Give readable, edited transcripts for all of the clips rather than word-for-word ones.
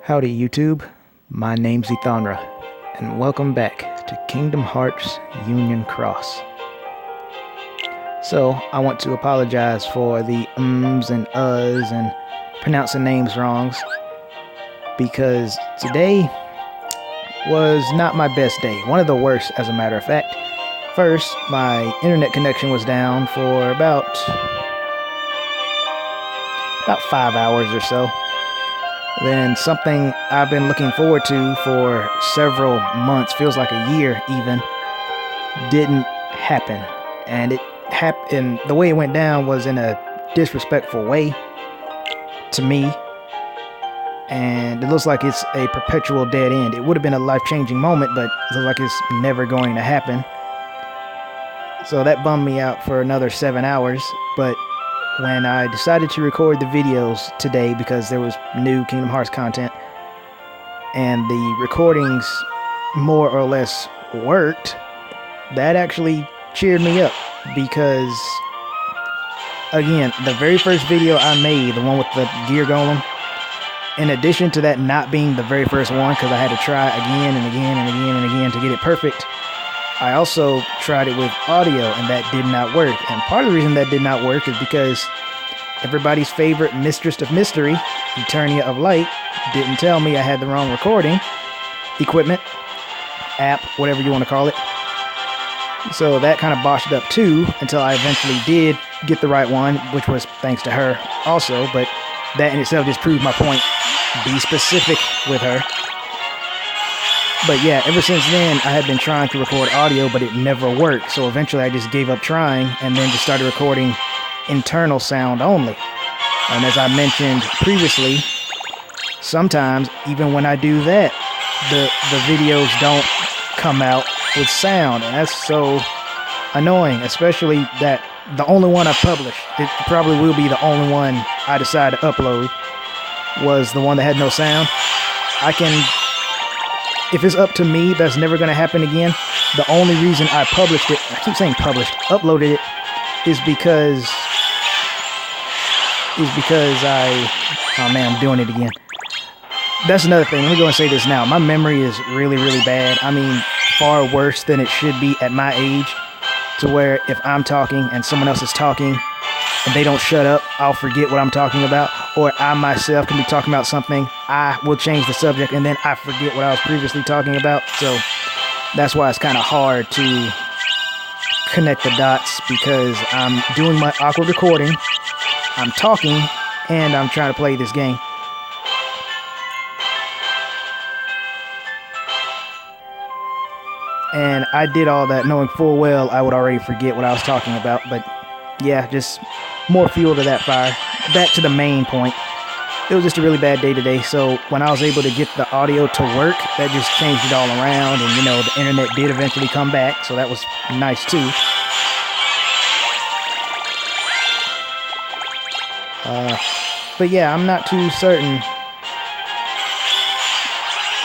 Howdy YouTube, my name's Ethanra, and welcome back to Kingdom Hearts Union Cross. So, I want to apologize for the ums and uhs and pronouncing names wrongs, because today was not my best day, one of the worst as a matter of fact. First, my internet connection was down for about 5 hours or so. Then something I've been looking forward to for several months, feels like a year even, didn't happen. And it happened, the way it went down was in a disrespectful way to me. And it looks like it's a perpetual dead end. It would have been a life-changing moment, but it looks like it's never going to happen. So that bummed me out for another 7 hours, but when I decided to record the videos today because there was new Kingdom Hearts content and the recordings more or less worked, that actually cheered me up because, again, the very first video I made, the one with the gear golem, in addition to that not being the very first one because I had to try again and again and again and again to get it perfect, I also tried it with audio, and that did not work. And part of the reason that did not work is because everybody's favorite Mistress of Mystery, Eternia of Light, didn't tell me I had the wrong recording equipment, app, whatever you want to call it. So that kind of botched up too, until I eventually did get the right one, which was thanks to her also. But that in itself just proved my point. Be specific with her. But yeah, ever since then, I had been trying to record audio, but it never worked. So eventually I just gave up trying and then just started recording internal sound only. And as I mentioned previously, sometimes even when I do that, the videos don't come out with sound. And that's so annoying, especially that the only one I published, it probably will be the only one I decide to upload, was the one that had no sound. If it's up to me, that's never going to happen again. The only reason I published it, I keep saying published, uploaded it, is because oh man, I'm doing it again. That's another thing. Let me go and say this now. My memory is really, really bad. I mean, far worse than it should be at my age, to where if I'm talking and someone else is talking and they don't shut up, I'll forget what I'm talking about. Or I myself can be talking about something, I will change the subject, and then I forget what I was previously talking about. So that's why it's kind of hard to connect the dots, because I'm doing my awkward recording, I'm talking, and I'm trying to play this game. And I did all that knowing full well I would already forget what I was talking about. But yeah, just more fuel to that fire. Back to the main point. It was just a really bad day today, so when I was able to get the audio to work, that just changed it all around, and you know, the internet did eventually come back, so that was nice too. But yeah, I'm not too certain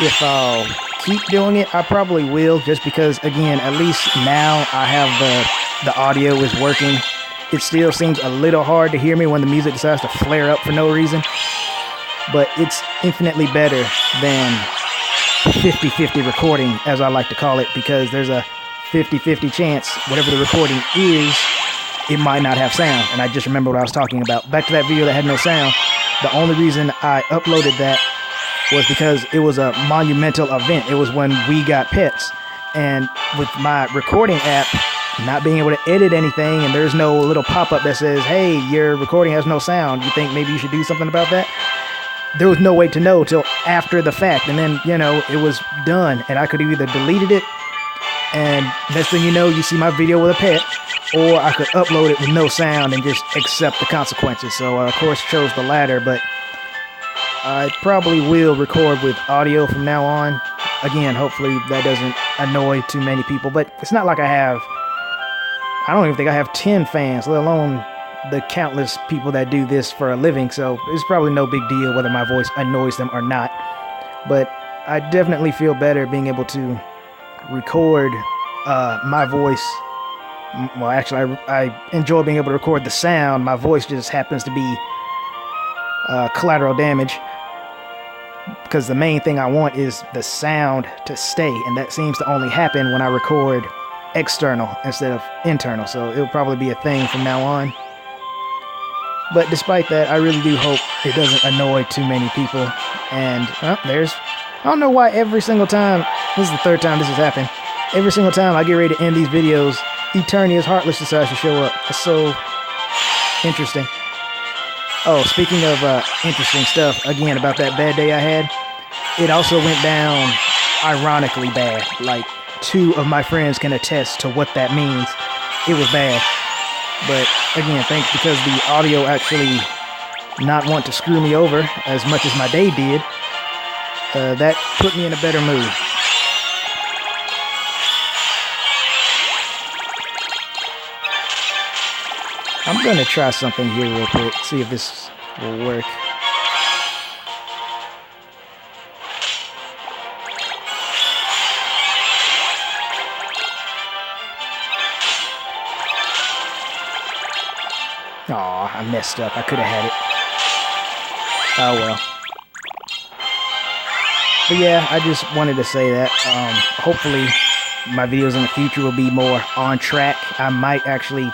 if I'll keep doing it. I probably will, just because, again, at least now I have the audio is working. It still seems a little hard to hear me when the music decides to flare up for no reason. But it's infinitely better than 50-50 recording, as I like to call it, because there's a 50-50 chance whatever the recording is, it might not have sound. And I just remember what I was talking about. Back to that video that had no sound. The only reason I uploaded that was because it was a monumental event. It was when we got pets. And with my recording app not being able to edit anything, and there's no little pop-up that says, hey, your recording has no sound, you think maybe you should do something about that? There was no way to know till after the fact, and then, you know, it was done, and I could have either deleted it, and next thing you know, you see my video with a pet, or I could upload it with no sound and just accept the consequences. So of course chose the latter, but I probably will record with audio from now on. Again, hopefully that doesn't annoy too many people, but it's not like I don't even think I have 10 fans, let alone the countless people that do this for a living, so it's probably no big deal whether my voice annoys them or not. But I definitely feel better being able to record my voice. Well, actually, I enjoy being able to record the sound. My voice just happens to be collateral damage. because the main thing I want is the sound to stay, and that seems to only happen when I record external instead of internal, so it'll probably be a thing from now on. But despite that, I really do hope it doesn't annoy too many people. And I don't know why every single time, this is the third time this has happened, every single time I get ready to end these videos, Eternia's Heartless decides to show up. That's so interesting. Oh, speaking of interesting stuff, again, about that bad day I had, it also went down ironically bad. Like, 2 of my friends can attest to what that means. It was bad. But again, thanks, because the audio actually not want to screw me over as much as my day did, that put me in a better mood. I'm going to try something here real quick, see if this will work. Aw, I messed up. I could have had it. Oh well. But yeah, I just wanted to say that. Hopefully, my videos in the future will be more on track. I might actually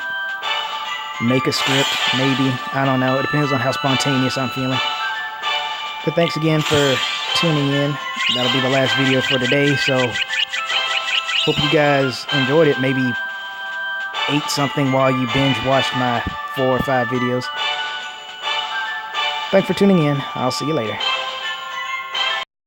make a script, maybe. I don't know. It depends on how spontaneous I'm feeling. But thanks again for tuning in. That'll be the last video for today, so hope you guys enjoyed it. Maybe ate something while you binge watched my 4 or 5 videos. Thanks for tuning in. I'll see you later.